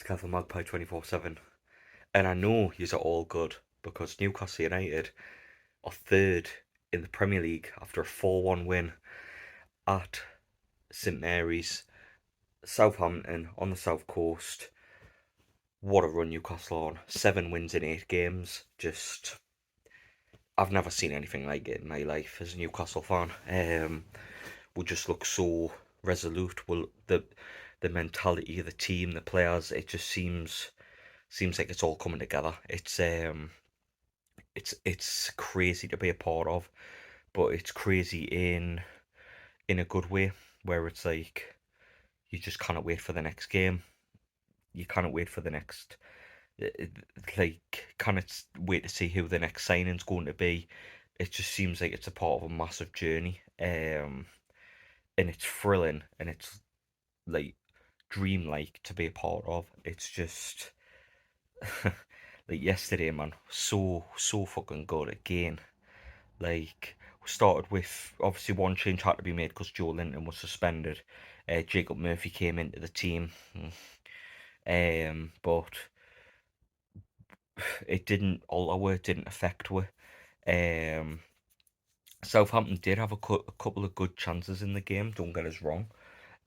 Kevin Magpie 24/7, and I know yous are all good because Newcastle United are third in the Premier League after a 4-1 win at St Mary's. Southampton on the south coast. What a run Newcastle on! 7 wins in 8 games. I've never seen anything like it in my life as a Newcastle fan. We just look so resolute. The mentality of the team, the players, it just seems like it's all coming together. It's crazy to be a part of, but it's crazy in a good way, where it's like you just cannot wait for the next game. You cannot wait for the next, cannot wait to see who the next signing's going to be. It just seems like it's a part of a massive journey, and it's thrilling and it's like dreamlike to be a part of. It's just like yesterday, man, so fucking good again. Like, we started with obviously one change had to be made because Joe Linton was suspended. Jacob Murphy came into the team, but it didn't alter. It didn't affect her. Um, Southampton did have a couple of good chances in the game. Don't get us wrong.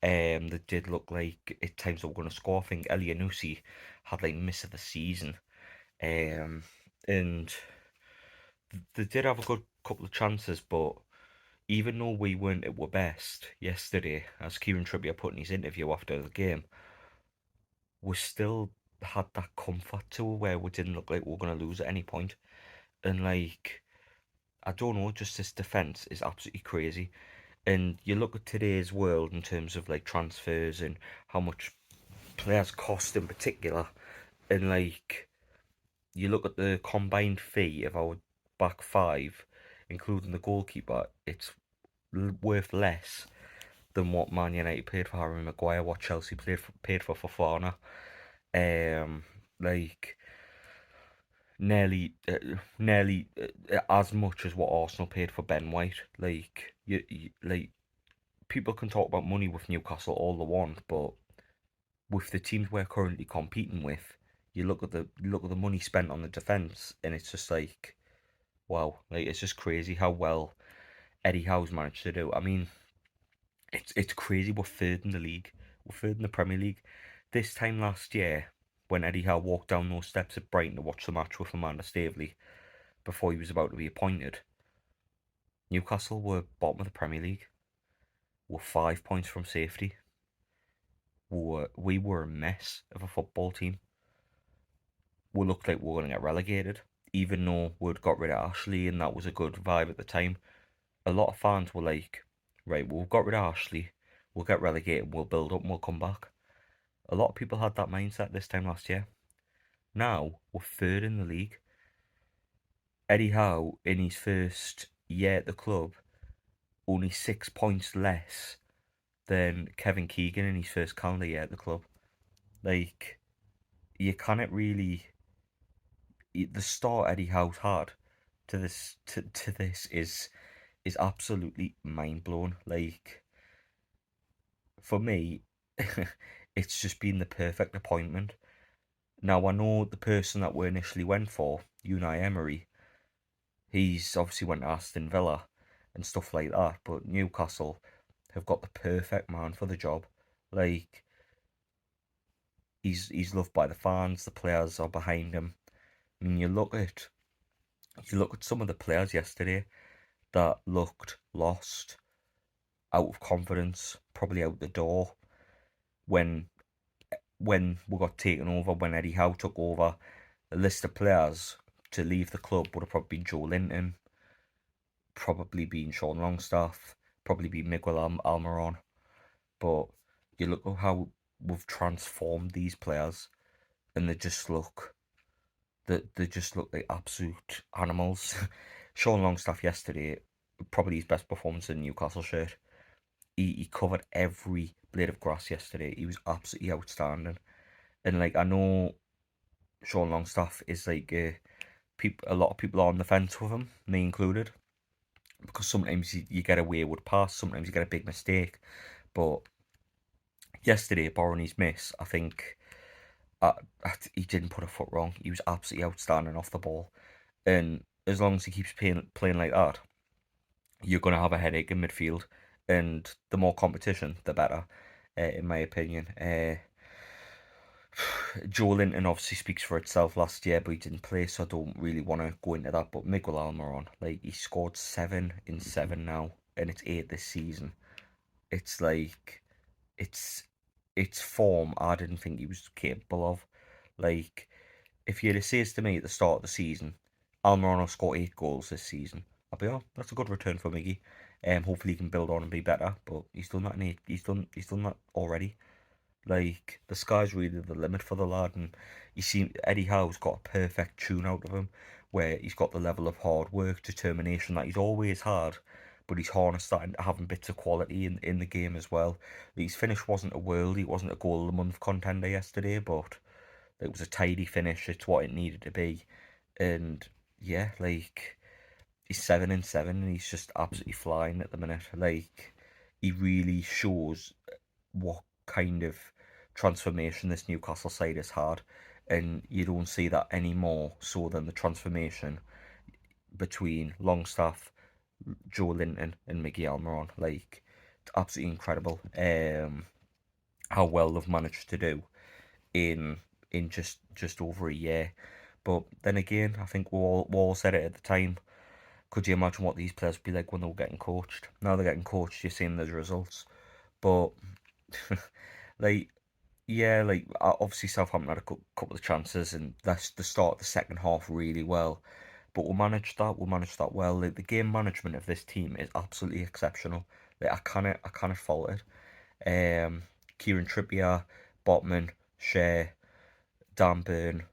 They did look like at times they were going to score. I think NUFC had like miss of the season. And they did have a good couple of chances, but even though we weren't at our best yesterday, as Kieran Trippier put in his interview after the game, we still had that comfort to it where we didn't look like we were going to lose at any point. And like, I don't know, just this defence is absolutely crazy. And you look at today's world in terms of like transfers and how much players cost in particular, and like you look at the combined fee of our back five, including the goalkeeper, it's worth less than what Man United paid for Harry Maguire, what Chelsea paid for Fofana. Like nearly as much as what Arsenal paid for Ben White. Like like people can talk about money with Newcastle all they want, but with the teams we're currently competing with, you look at the money spent on the defense, and it's just like, wow, like it's just crazy how well Eddie Howe's managed to do. I mean, it's crazy. We're third in the league. We're third in the Premier League. This time last year, when Eddie Howe walked down those steps at Brighton to watch the match with Amanda Staveley before he was about to be appointed, Newcastle were bottom of the Premier League. We're 5 points from safety. We were a mess of a football team. We looked like we were going to get relegated, even though we'd got rid of Ashley and that was a good vibe at the time. A lot of fans were like, right, we've got rid of Ashley, we'll get relegated, we'll build up and we'll come back. A lot of people had that mindset this time last year. Now, we're third in the league. Eddie Howe, in his first year at the club, only 6 points less than Kevin Keegan in his first calendar year at the club. Like, you cannot really. The start Eddie Howe's had to this is absolutely mind blowing. Like, for me, it's just been the perfect appointment. Now I know the person that we initially went for, Unai Emery. He's obviously went to Aston Villa and stuff like that, but Newcastle have got the perfect man for the job. Like, he's loved by the fans, the players are behind him. I mean, you look at some of the players yesterday that looked lost, out of confidence, probably out the door when we got taken over, when Eddie Howe took over. A list of players to leave the club would have probably been Joe Linton, probably been Sean Longstaff, probably been Miguel Almiron. But you look at how we've transformed these players, and they just look like absolute animals. Sean Longstaff yesterday, probably his best performance in Newcastle shirt. He covered every blade of grass yesterday. He was absolutely outstanding. And like, I know Sean Longstaff is like a lot of people are on the fence with him, me included, because sometimes you get a wayward pass, sometimes you get a big mistake. But yesterday, barring his miss, I, he didn't put a foot wrong. He was absolutely outstanding off the ball. And as long as he keeps playing like that, you're going to have a headache in midfield. And the more competition, the better, in my opinion. Joe Linton obviously speaks for itself last year, but he didn't play, so I don't really want to go into that. But Miguel Almiron, like, he scored 7 in 7 now, and it's 8 this season. It's like, it's it's form I didn't think he was capable of. Like, if you'd have said to me at the start of the season, Almiron will score 8 goals this season, I'd be, oh, that's a good return for Miggy. Hopefully he can build on and be better. But he's done that in eight. He's done that already. Like, the sky's really the limit for the lad, and you see Eddie Howe's got a perfect tune out of him, where he's got the level of hard work, determination that he's always had, but he's harnessed that into having bits of quality in the game as well. His finish wasn't a worldie, it wasn't a goal of the month contender yesterday, but it was a tidy finish. It's what it needed to be, and yeah, like, he's 7 in 7, and he's just absolutely flying at the minute. Like, he really shows what kind of transformation this Newcastle side has had, and you don't see that any more so than the transformation between Longstaff, Joe Linton, and Miggy Almiron. Like, it's absolutely incredible how well they've managed to do in just over a year. But then again, I think we all said it at the time. Could you imagine what these players would be like when they were getting coached? Now they're getting coached, you're seeing those results. But like, yeah, like, obviously Southampton had a couple of chances, and that's the start of the second half really well. But we managed that. We managed that well. Like, the game management of this team is absolutely exceptional. Like, I cannot fault it. Kieran Trippier, Botman, Shea, Dan Burn,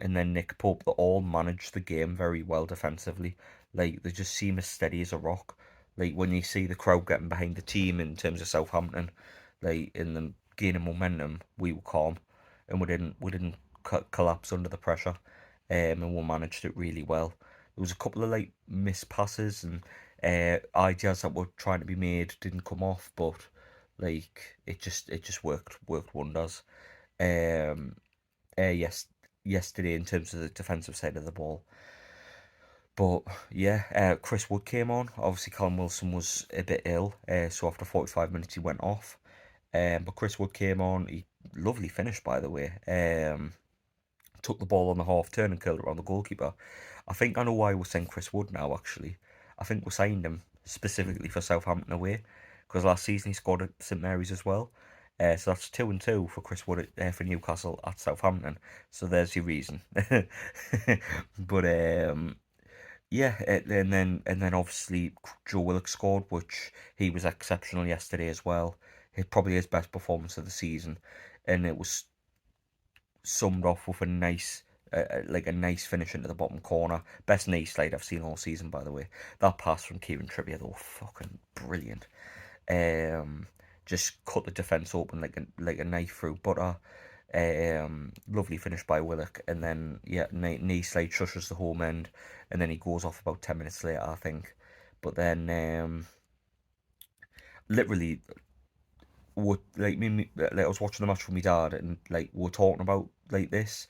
and then Nick Pope, they all manage the game very well defensively. Like, they just seem as steady as a rock. Like, when you see the crowd getting behind the team in terms of Southampton, like, in the gaining momentum, we were calm, and we didn't collapse under the pressure, and we managed it really well. There was a couple of, like, missed passes and ideas that were trying to be made didn't come off, but like, it just worked wonders. Um, yes, yesterday in terms of the defensive side of the ball. But yeah, Chris Wood came on. Obviously, Callum Wilson was a bit ill, so after 45 minutes he went off. But Chris Wood came on. He lovely finish, by the way. Took the ball on the half turn and curled it around the goalkeeper. I think I know why we're saying Chris Wood now. Actually, I think we signed him specifically for Southampton away, because last season he scored at St Mary's as well. So that's 2-2 for Chris Wood for Newcastle at Southampton. So there's your reason. But yeah, and then obviously Joe Willock scored, which he was exceptional yesterday as well. Probably his best performance of the season, and it was summed off with a nice, like, a nice finish into the bottom corner. Best knee slide I've seen all season, by the way. That pass from Kieran Trippier, though, fucking brilliant. Um, just cut the defence open like a knife through butter. Lovely finish by Willock, and then yeah, knee slide shushes the home end, and then he goes off about 10 minutes later, I think. But then, literally, what, like, like, I was watching the match with my dad, and like, we're talking about, like, this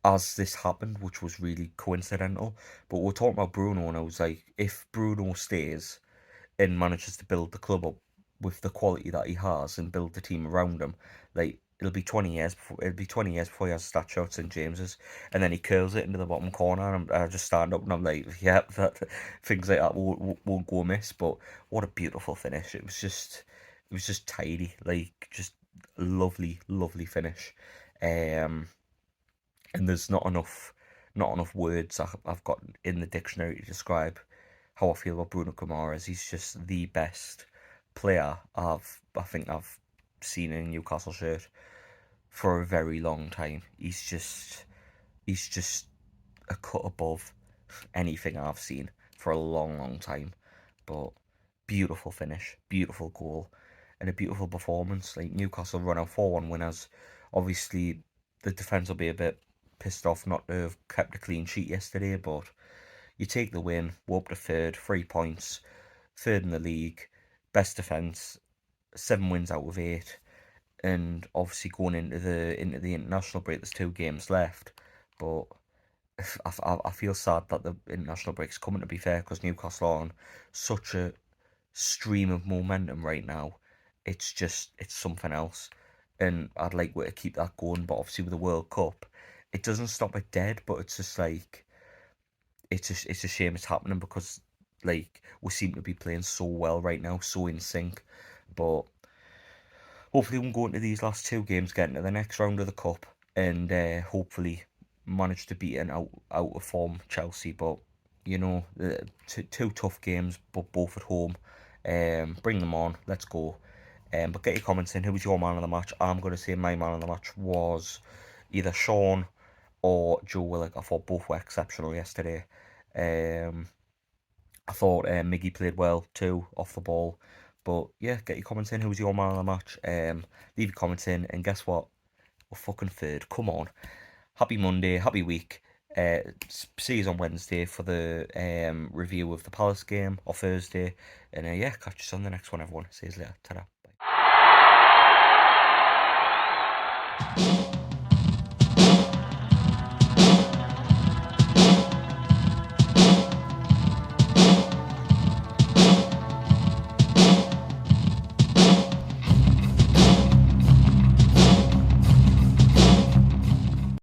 as this happened, which was really coincidental. But we're talking about Bruno, and I was like, if Bruno stays and manages to build the club up with the quality that he has and build the team around him, like, it'll be 20 years before he has a statue at St James's, and then he curls it into the bottom corner, and I just stand up and I'm like, yeah, that things like that won't go amiss. But what a beautiful finish! It was just tidy, like, just lovely, lovely finish. Um, and there's not enough words I've got in the dictionary to describe how I feel about Bruno Guimaraes. He's just the best player I think I've seen in a Newcastle shirt for a very long time. He's just a cut above anything I've seen for a long, long time. But beautiful finish, beautiful goal, and a beautiful performance. Like, Newcastle run out 4-1 winners. Obviously, the defence will be a bit pissed off not to have kept a clean sheet yesterday, but you take the win. We're up to third, 3 points, third in the league, best defence, 7 wins out of 8. and obviously going into the international break, there's 2 games left, but I feel sad that the international break's coming, to be fair, because Newcastle are on such a stream of momentum right now. It's something else, and I'd like to keep that going. But obviously with the World Cup, it doesn't stop it dead. But it's just like it's a shame it's happening because like we seem to be playing so well right now, so in sync. But hopefully we can go into these last 2 games, get into the next round of the cup, and hopefully manage to beat an out of form Chelsea. But two tough games, but both at home. Bring them on. Let's go. But get your comments in. Who was your man of the match? I'm going to say my man of the match was either Sean or Joe Willock. I thought both were exceptional yesterday. Um, I thought Miggy played well too, off the ball. But yeah, get your comments in. Who was your man of the match? Leave your comments in, and guess what? We're fucking third. Come on. Happy Monday, happy week. See you on Wednesday for the review of the Palace game, or Thursday. And yeah, catch you on the next one, everyone. See you later. Ta-da.